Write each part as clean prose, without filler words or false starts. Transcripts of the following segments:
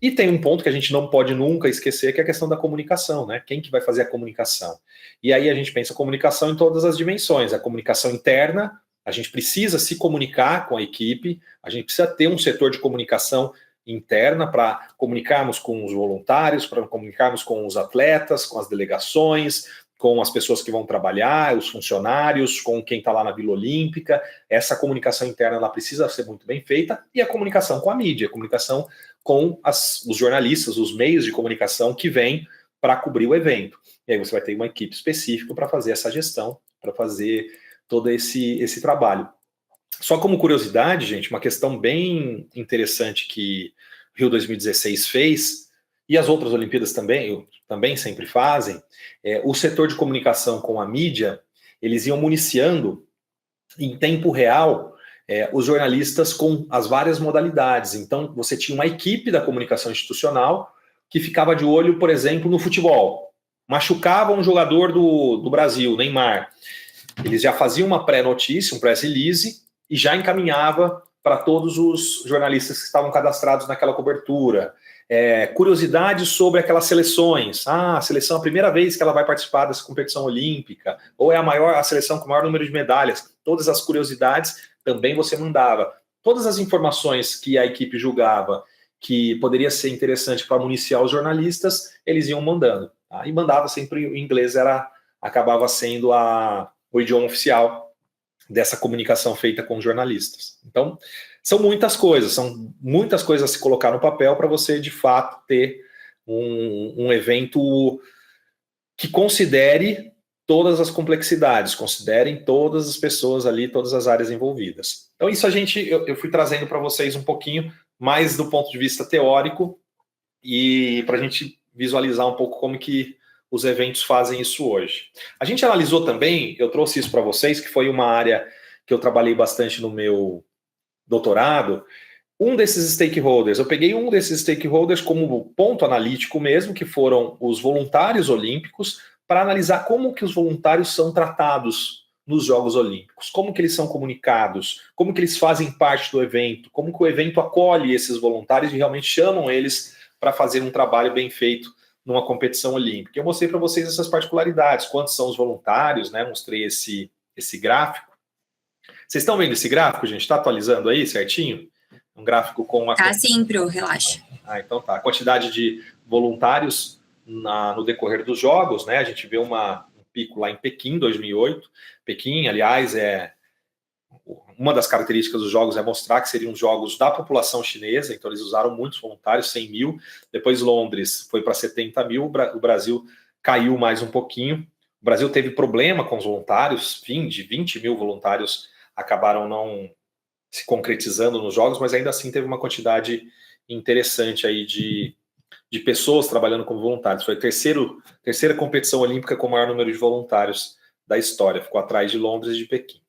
E tem um ponto que a gente não pode nunca esquecer, que é a questão da comunicação, né? Quem que vai fazer a comunicação? E aí a gente pensa comunicação em todas as dimensões. A comunicação interna, a gente precisa se comunicar com a equipe, a gente precisa ter um setor de comunicação interna para comunicarmos com os voluntários, para comunicarmos com os atletas, com as delegações, com as pessoas que vão trabalhar, os funcionários, com quem está lá na Vila Olímpica. Essa comunicação interna ela precisa ser muito bem feita, e a comunicação com a mídia, a comunicação com os jornalistas, os meios de comunicação que vêm para cobrir o evento. E aí você vai ter uma equipe específica para fazer essa gestão, para fazer todo esse trabalho. Só como curiosidade, gente, uma questão bem interessante que o Rio 2016 fez, e as outras Olimpíadas também sempre fazem, o setor de comunicação com a mídia, eles iam municiando em tempo real os jornalistas com as várias modalidades. Então, você tinha uma equipe da comunicação institucional que ficava de olho, por exemplo, no futebol. Machucava um jogador do Brasil, Neymar. Eles já faziam uma pré-notícia, um press release, e já encaminhava para todos os jornalistas que estavam cadastrados naquela cobertura. Curiosidades sobre aquelas seleções. A seleção é a primeira vez que ela vai participar dessa competição olímpica, ou é a seleção com o maior número de medalhas. Todas as curiosidades também você mandava. Todas as informações que a equipe julgava que poderia ser interessante para municiar os jornalistas, eles iam mandando. Tá? E mandava sempre, o inglês acabava sendo o idioma oficial dessa comunicação feita com os jornalistas. Então, são muitas coisas a se colocar no papel para você, de fato, ter um evento que considere todas as complexidades, considerem todas as pessoas ali, todas as áreas envolvidas. Então, isso eu fui trazendo para vocês um pouquinho mais do ponto de vista teórico e para a gente visualizar um pouco como que os eventos fazem isso hoje. A gente analisou também, eu trouxe isso para vocês, que foi uma área que eu trabalhei bastante no meu doutorado, um desses stakeholders, eu peguei um desses stakeholders como ponto analítico mesmo, que foram os voluntários olímpicos, para analisar como que os voluntários são tratados nos Jogos Olímpicos, como que eles são comunicados, como que eles fazem parte do evento, como que o evento acolhe esses voluntários e realmente chamam eles para fazer um trabalho bem feito numa competição olímpica. Eu mostrei para vocês essas particularidades, quantos são os voluntários, né? Mostrei esse gráfico. Vocês estão vendo esse gráfico, gente? Está atualizando aí certinho? Um gráfico com a... Tá sim, Pro, relaxa. Então tá. A quantidade de voluntários no decorrer dos Jogos, né? A gente vê um pico lá em Pequim, 2008. Pequim, aliás, uma das características dos Jogos é mostrar que seriam Jogos da população chinesa, então eles usaram muitos voluntários, 100 mil. Depois Londres foi para 70 mil, o Brasil caiu mais um pouquinho. O Brasil teve problema com os voluntários, de 20 mil voluntários acabaram não se concretizando nos Jogos, mas ainda assim teve uma quantidade interessante aí de pessoas trabalhando como voluntários. Foi a terceira competição olímpica com o maior número de voluntários da história, ficou atrás de Londres e de Pequim.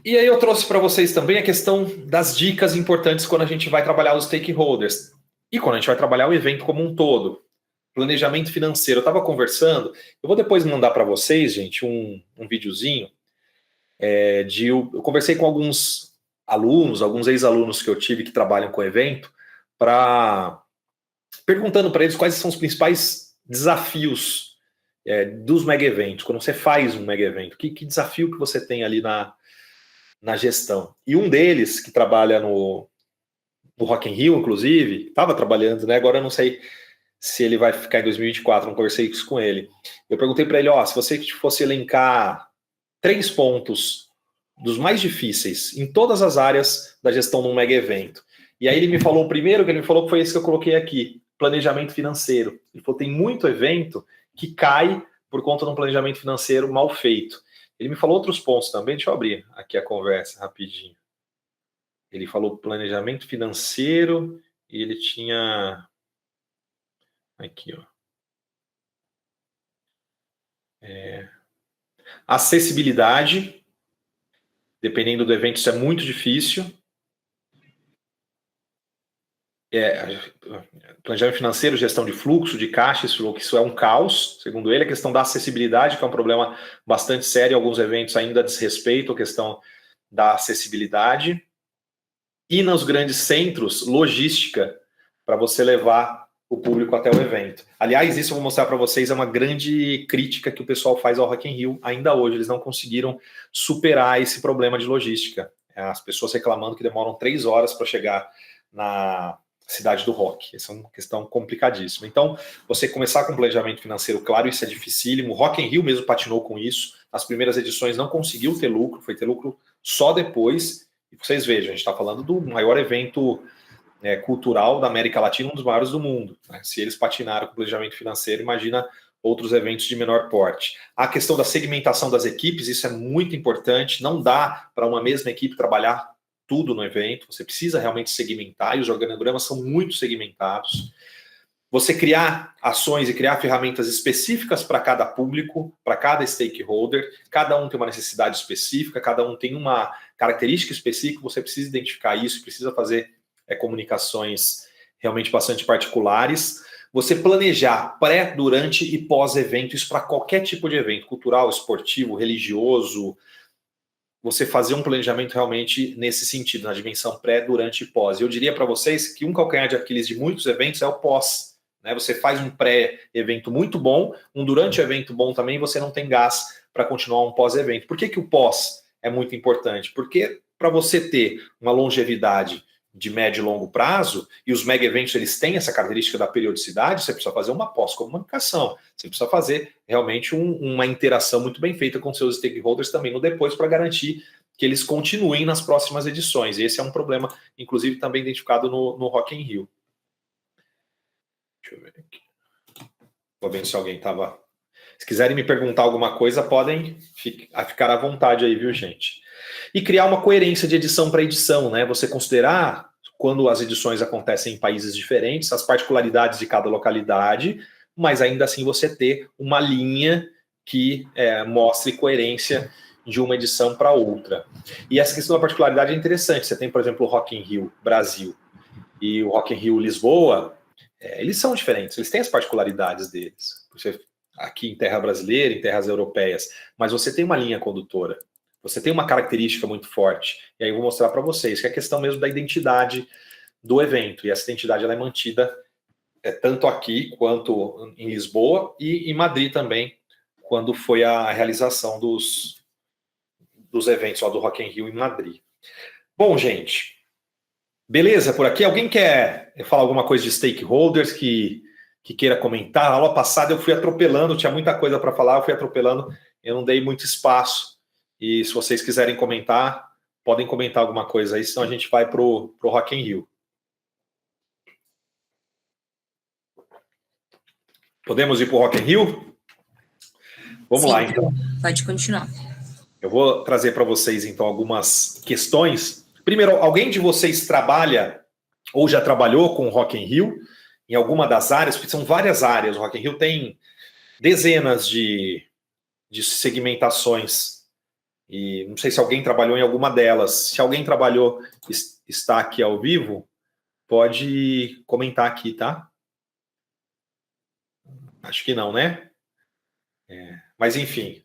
E aí eu trouxe para vocês também a questão das dicas importantes quando a gente vai trabalhar os stakeholders e quando a gente vai trabalhar o evento como um todo. Planejamento financeiro. Eu estava conversando, eu vou depois mandar para vocês, gente, um videozinho. Eu conversei com alguns alunos, alguns ex-alunos que eu tive que trabalham com o evento, perguntando para eles quais são os principais desafios dos mega-eventos, quando você faz um mega-evento. Que desafio que você tem ali na gestão? E um deles, que trabalha no Rock in Rio, inclusive, estava trabalhando, né? Agora eu não sei se ele vai ficar em 2024, não conversei isso com ele. Eu perguntei para ele, se você fosse elencar 3 pontos dos mais difíceis em todas as áreas da gestão de um mega evento. E aí ele me falou, o primeiro que ele me falou foi esse que eu coloquei aqui, planejamento financeiro. Ele falou, tem muito evento que cai por conta de um planejamento financeiro mal feito. Ele me falou outros pontos também, deixa eu abrir aqui a conversa rapidinho. Ele falou planejamento financeiro e ele tinha... Aqui, ó. Acessibilidade. Dependendo do evento, isso é muito difícil. Planejamento financeiro, gestão de fluxo, de caixa, isso é um caos, segundo ele. A questão da acessibilidade, que é um problema bastante sério, alguns eventos ainda desrespeitam a questão da acessibilidade. e nos grandes centros, logística, para você levar o público até o evento. Aliás, isso eu vou mostrar para vocês, é uma grande crítica que o pessoal faz ao Rock in Rio ainda hoje. Eles não conseguiram superar esse problema de logística. As pessoas reclamando que demoram 3 horas para chegar na cidade do rock. Essa é uma questão complicadíssima. Então, você começar com planejamento financeiro claro, isso é dificílimo. O Rock in Rio mesmo patinou com isso. Nas primeiras edições não conseguiu ter lucro, foi ter lucro só depois. E vocês vejam, a gente está falando do maior evento cultural da América Latina, um dos maiores do mundo. Né? Se eles patinaram com planejamento financeiro, imagina outros eventos de menor porte. A questão da segmentação das equipes, isso é muito importante. Não dá para uma mesma equipe trabalhar tudo no evento, você precisa realmente segmentar, e os organogramas são muito segmentados. Você criar ações e criar ferramentas específicas para cada público, para cada stakeholder, cada um tem uma necessidade específica, cada um tem uma característica específica, você precisa identificar isso, precisa fazer comunicações realmente bastante particulares. Você planejar pré, durante e pós-evento, isso para qualquer tipo de evento, cultural, esportivo, religioso, você fazer um planejamento realmente nesse sentido, na dimensão pré, durante e pós. Eu diria para vocês que um calcanhar de Aquiles de muitos eventos é o pós. Né? Você faz um pré-evento muito bom, um durante-evento bom também, você não tem gás para continuar um pós-evento. Por que o pós é muito importante? Porque para você ter uma longevidade de médio e longo prazo, e os mega-eventos eles têm essa característica da periodicidade, você precisa fazer uma pós-comunicação, você precisa fazer realmente uma interação muito bem feita com seus stakeholders também no depois, para garantir que eles continuem nas próximas edições. Esse é um problema, inclusive, também identificado no Rock in Rio. Deixa eu ver aqui. Vou ver se alguém estava... Se quiserem me perguntar alguma coisa, podem ficar à vontade aí, viu, gente? E criar uma coerência de edição para edição, né? Você considerar, quando as edições acontecem em países diferentes, as particularidades de cada localidade, mas ainda assim você ter uma linha que mostre coerência de uma edição para outra. E essa questão da particularidade é interessante. Você tem, por exemplo, o Rock in Rio Brasil e o Rock in Rio Lisboa, eles são diferentes, eles têm as particularidades deles. Você, aqui em terra brasileira, em terras europeias, mas você tem uma linha condutora. Você tem uma característica muito forte. E aí eu vou mostrar para vocês que é a questão mesmo da identidade do evento. E essa identidade ela é mantida tanto aqui quanto em Lisboa e em Madrid também, quando foi a realização dos eventos lá do Rock in Rio em Madrid. Bom, gente, beleza por aqui? Alguém quer falar alguma coisa de stakeholders que queira comentar? Na aula passada eu fui atropelando, tinha muita coisa para falar, eu fui atropelando, eu não dei muito espaço. E se vocês quiserem comentar, podem comentar alguma coisa aí, senão a gente vai pro Rock in Rio. Podemos ir pro Rock in Rio? Vamos lá, então. Pode continuar. Eu vou trazer para vocês, então, algumas questões. Primeiro, alguém de vocês trabalha ou já trabalhou com o Rock in Rio em alguma das áreas? Porque são várias áreas. O Rock in Rio tem dezenas de segmentações. E não sei se alguém trabalhou em alguma delas. Se alguém trabalhou, está aqui ao vivo, pode comentar aqui, tá? Acho que não, né? Mas enfim,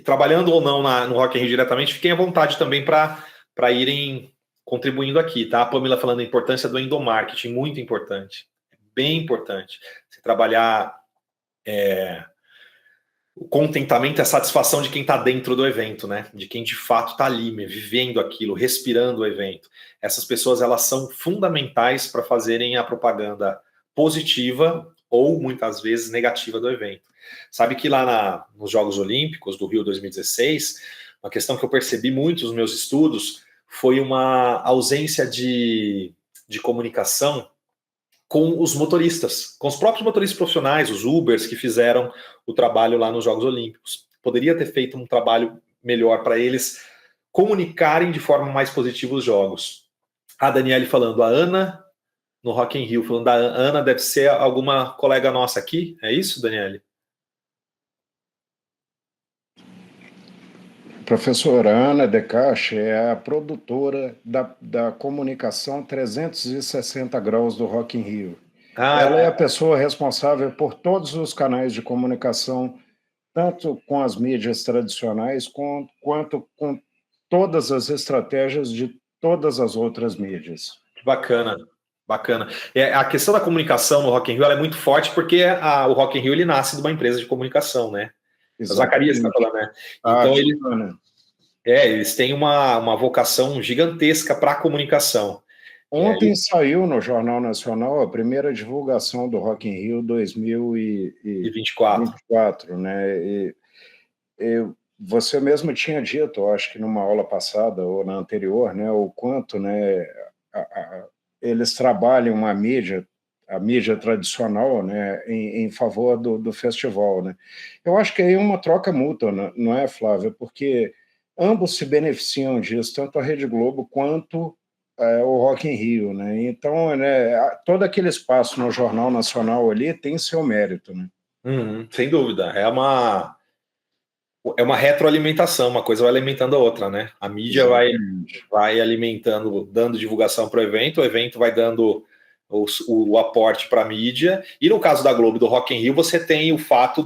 trabalhando ou não no Rock in Rio diretamente, fiquem à vontade também para irem contribuindo aqui, tá? A Pamela falando da importância do endomarketing, muito importante, bem importante. Você trabalhar o contentamento e a satisfação de quem está dentro do evento, né? De quem de fato está ali, vivendo aquilo, respirando o evento. Essas pessoas, elas são fundamentais para fazerem a propaganda positiva ou, muitas vezes, negativa do evento. Sabe que lá nos Jogos Olímpicos do Rio 2016, uma questão que eu percebi muito nos meus estudos foi uma ausência de comunicação com os motoristas, com os próprios motoristas profissionais, os Ubers que fizeram o trabalho lá nos Jogos Olímpicos. Poderia ter feito um trabalho melhor para eles comunicarem de forma mais positiva os jogos. A Daniele falando, a Ana no Rock in Rio, falando da Ana, deve ser alguma colega nossa aqui, é isso, Daniele? Professora Ana Decache é a produtora da comunicação 360 graus do Rock in Rio. Ela é a pessoa responsável por todos os canais de comunicação, tanto com as mídias tradicionais, quanto com todas as estratégias de todas as outras mídias. Bacana, bacana. A questão da comunicação no Rock in Rio ela é muito forte porque o Rock in Rio ele nasce de uma empresa de comunicação, né? O Zacarias está falando, né? Então eles têm uma vocação gigantesca para a comunicação. Ontem saiu no Jornal Nacional a primeira divulgação do Rock in Rio 2024, né? Você mesmo tinha dito, acho que numa aula passada ou na anterior, né, o quanto, né, eles trabalham a mídia tradicional, né, em favor do festival, né? Eu acho que aí é uma troca mútua, não é, Flávia? Porque ambos se beneficiam disso, tanto a Rede Globo quanto o Rock in Rio, né? Então, né, todo aquele espaço no Jornal Nacional ali tem seu mérito, né? Sem dúvida, é uma retroalimentação, uma coisa vai alimentando a outra, né? A mídia vai alimentando, dando divulgação para o evento vai dando o aporte para a mídia, e no caso da Globo, do Rock in Rio, você tem o fato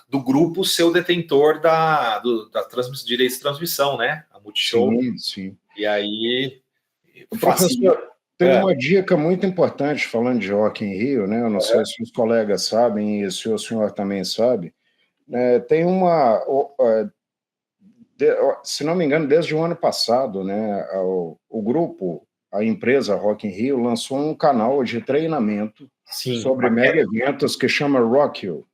do grupo ser o detentor direitos de transmissão, né? A Multishow. Sim. E aí... Professor, tem uma dica muito importante falando de Rock in Rio, né? Eu não sei se os colegas sabem e se o senhor também sabe. Tem se não me engano, desde o ano passado, né, o grupo, a empresa Rock in Rio, lançou um canal de treinamento sobre mega eventos que chama Rockio.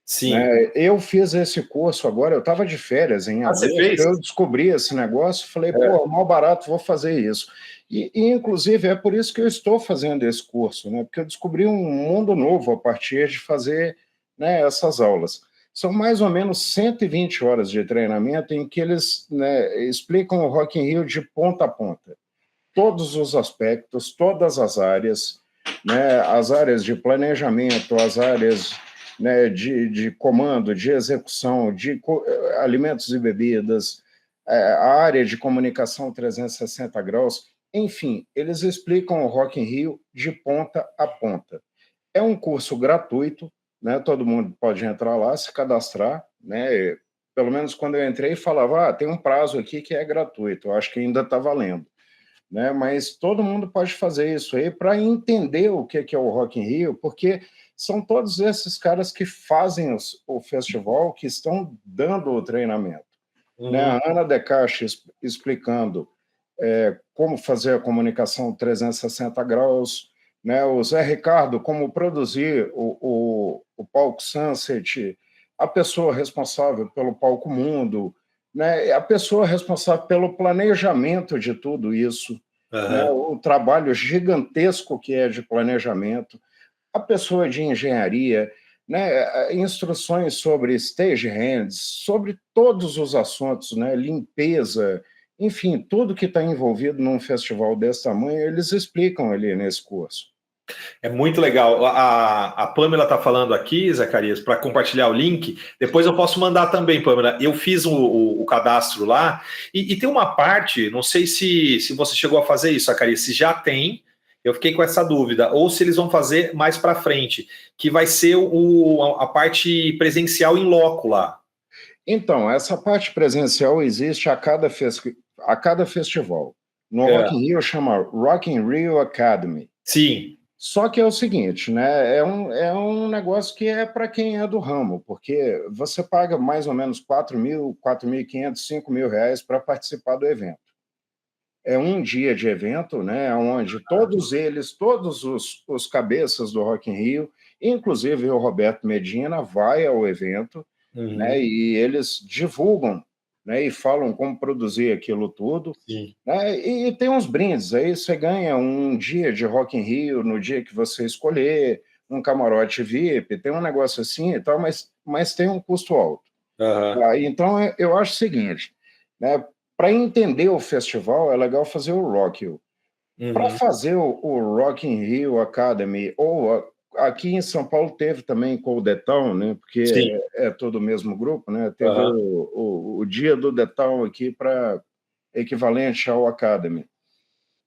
Sim. Né? Eu fiz esse curso agora, eu estava de férias em agosto, você fez? Eu descobri esse negócio, falei, pô, mal barato, vou fazer isso. E, inclusive, é por isso que eu estou fazendo esse curso, né? Porque eu descobri um mundo novo a partir de fazer, né, essas aulas. São mais ou menos 120 horas de treinamento em que eles, né, explicam o Rock in Rio de ponta a ponta. Todos os aspectos, todas as áreas, né, as áreas de planejamento, as áreas, né, de comando, de execução, de alimentos e bebidas, a área de comunicação 360 graus, enfim, eles explicam o Rock in Rio de ponta a ponta. É um curso gratuito, né, todo mundo pode entrar lá, se cadastrar, né, pelo menos quando eu entrei falava, tem um prazo aqui que é gratuito, eu acho que ainda está valendo. Né, mas todo mundo pode fazer isso aí para entender o que é o Rock in Rio, porque são todos esses caras que fazem o festival que estão dando o treinamento. Né? A Ana De Castro explicando como fazer a comunicação 360 graus, né? O Zé Ricardo, como produzir o Palco Sunset, a pessoa responsável pelo Palco Mundo, né? A pessoa responsável pelo planejamento de tudo isso, né? O trabalho gigantesco que é de planejamento, a pessoa de engenharia, né? Instruções sobre stagehands, sobre todos os assuntos, né? Limpeza, enfim, tudo que está envolvido num festival desse tamanho, eles explicam ali nesse curso. É muito legal. A Pamela está falando aqui, Zacarias, para compartilhar o link. Depois eu posso mandar também, Pamela. Eu fiz o cadastro lá e tem uma parte, não sei se você chegou a fazer isso, Zacarias, se já tem, eu fiquei com essa dúvida, ou se eles vão fazer mais para frente, que vai ser a parte presencial em loco lá. Então, essa parte presencial existe a cada festival. No Rock in Rio chama Rock in Rio Academy. Sim. Só que é o seguinte, né? É um negócio que é para quem é do ramo, porque você paga mais ou menos 4 mil, 4.500, 5 mil reais para participar do evento. É um dia de evento, né? Onde todos os cabeças do Rock in Rio, inclusive o Roberto Medina, vai ao evento, né? E eles divulgam, né? E falam como produzir aquilo tudo. Né? E tem uns brindes, aí você ganha um dia de Rock in Rio no dia que você escolher, um camarote VIP, tem um negócio assim e tal, mas tem um custo alto. Então, eu acho o seguinte, né? Para entender o festival, é legal fazer o Rock Rio. Para fazer o Rock in Rio Academy, ou aqui em São Paulo teve também com o Detão, né? Porque é todo o mesmo grupo, né? Teve o dia do Detão aqui para equivalente ao Academy.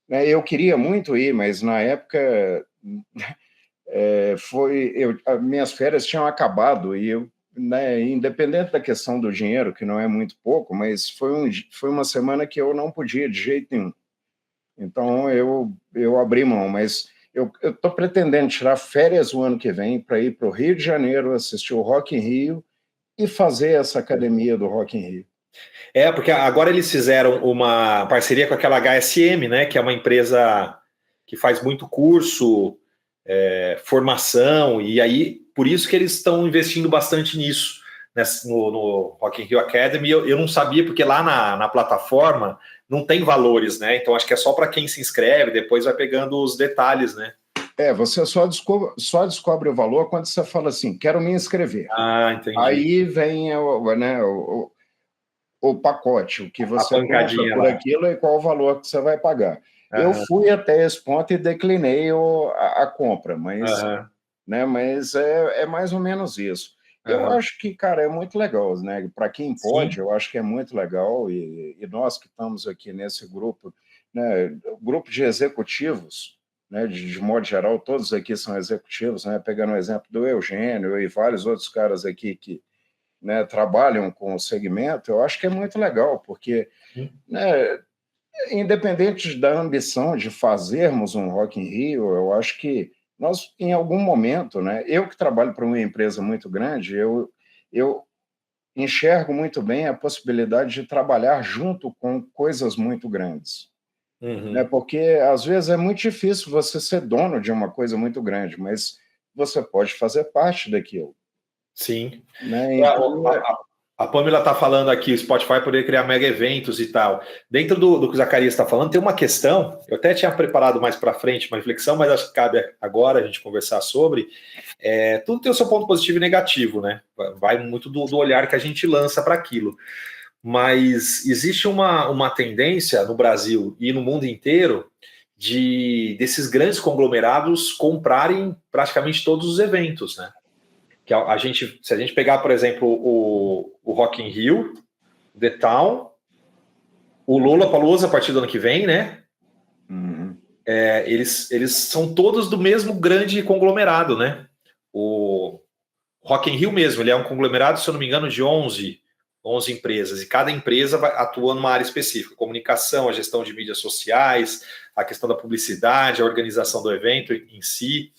Eu queria muito ir, mas na época minhas férias tinham acabado e eu, né, independente da questão do dinheiro, que não é muito pouco, mas foi uma semana que eu não podia de jeito nenhum. Então, eu abri mão, mas eu estou pretendendo tirar férias o ano que vem para ir para o Rio de Janeiro, assistir o Rock in Rio e fazer essa academia do Rock in Rio. Porque agora eles fizeram uma parceria com aquela HSM, né, que é uma empresa que faz muito curso, formação, e aí por isso que eles estão investindo bastante nisso, no Rock in Rio Academy. Eu não sabia, porque lá na plataforma não tem valores, né? Então acho que é só para quem se inscreve, depois vai pegando os detalhes, né? Você só descobre o valor quando você fala assim, quero me inscrever. Entendi. Aí vem o pacote, o que você compra por aquilo e qual o valor que você vai pagar. Eu fui até esse ponto e declinei a compra, mas, mas é mais ou menos isso. Eu acho que, cara, é muito legal, né? Para quem pode, eu acho que é muito legal, e nós que estamos aqui nesse grupo, né? Grupo de executivos, né? De modo geral, todos aqui são executivos, né? Pegando o exemplo do Eugênio e vários outros caras aqui que, né, trabalham com o segmento, eu acho que é muito legal, porque, né, independente da ambição de fazermos um Rock in Rio, eu acho que nós, em algum momento, né, eu que trabalho para uma empresa muito grande, eu enxergo muito bem a possibilidade de trabalhar junto com coisas muito grandes. Né, porque, às vezes, é muito difícil você ser dono de uma coisa muito grande, mas você pode fazer parte daquilo. Sim. Né? Então, a Pamela está falando aqui, o Spotify poderia criar mega eventos e tal. Dentro do que o Zacarias está falando, tem uma questão, eu até tinha preparado mais para frente uma reflexão, mas acho que cabe agora a gente conversar sobre. Tudo tem o seu ponto positivo e negativo, né? Vai muito do olhar que a gente lança para aquilo. Mas existe uma tendência no Brasil e no mundo inteiro desses grandes conglomerados comprarem praticamente todos os eventos, né? Que se a gente pegar, por exemplo, o Rock in Rio, o The Town, o Lollapalooza a partir do ano que vem, né? Eles são todos do mesmo grande conglomerado, né? O Rock in Rio mesmo, ele é um conglomerado, se eu não me engano, de 11 empresas, e cada empresa atua numa área específica: comunicação, a gestão de mídias sociais, a questão da publicidade, a organização do evento em si.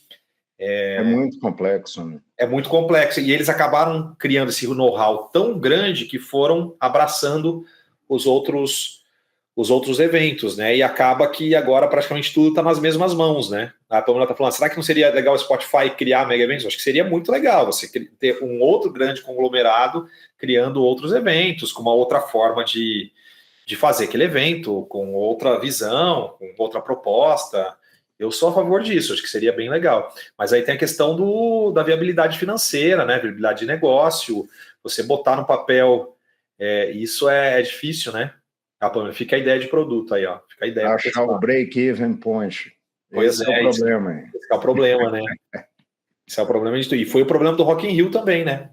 É muito complexo, né? É muito complexo, e eles acabaram criando esse know-how tão grande que foram abraçando os outros eventos, né? E acaba que agora praticamente tudo está nas mesmas mãos, né? A Pamela está falando, será que não seria legal o Spotify criar mega eventos? Acho que seria muito legal você ter um outro grande conglomerado criando outros eventos, com uma outra forma de fazer aquele evento, com outra visão, com outra proposta. Eu sou a favor disso, acho que seria bem legal. Mas aí tem a questão da viabilidade financeira, né? Viabilidade de negócio, você botar no papel, isso é difícil, né? Fica a ideia de produto aí, ó. Fica a ideia. Achar o break-even point. Esse é o problema, hein? Esse é o problema, né? Esse é o problema de tudo. E foi o problema do Rock in Rio também, né?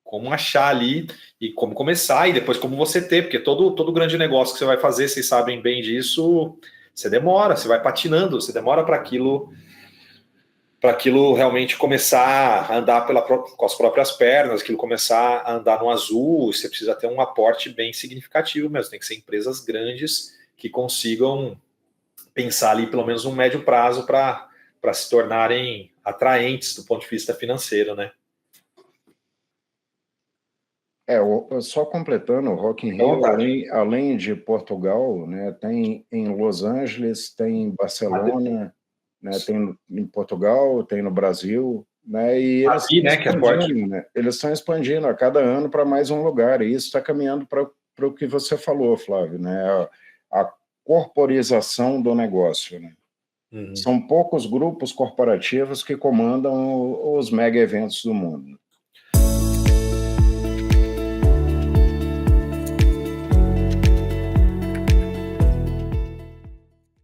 Como achar ali e como começar e depois como você ter, porque todo grande negócio que você vai fazer, vocês sabem bem disso, você demora, você vai patinando, você demora para aquilo realmente começar a andar com as próprias pernas, aquilo começar a andar no azul. Você precisa ter um aporte bem significativo mesmo, tem que ser empresas grandes que consigam pensar ali pelo menos um médio prazo para se tornarem atraentes do ponto de vista financeiro, né? Só completando, o Rock in Rio, além de Portugal, né, tem em Los Angeles, tem em Barcelona, né, tem em Portugal, tem no Brasil, né, e eles aqui, né, que é forte. Né, eles estão expandindo a cada ano para mais um lugar, e isso está caminhando para o que você falou, Flávio, né, a corporização do negócio, né? São poucos grupos corporativos que comandam os mega eventos do mundo.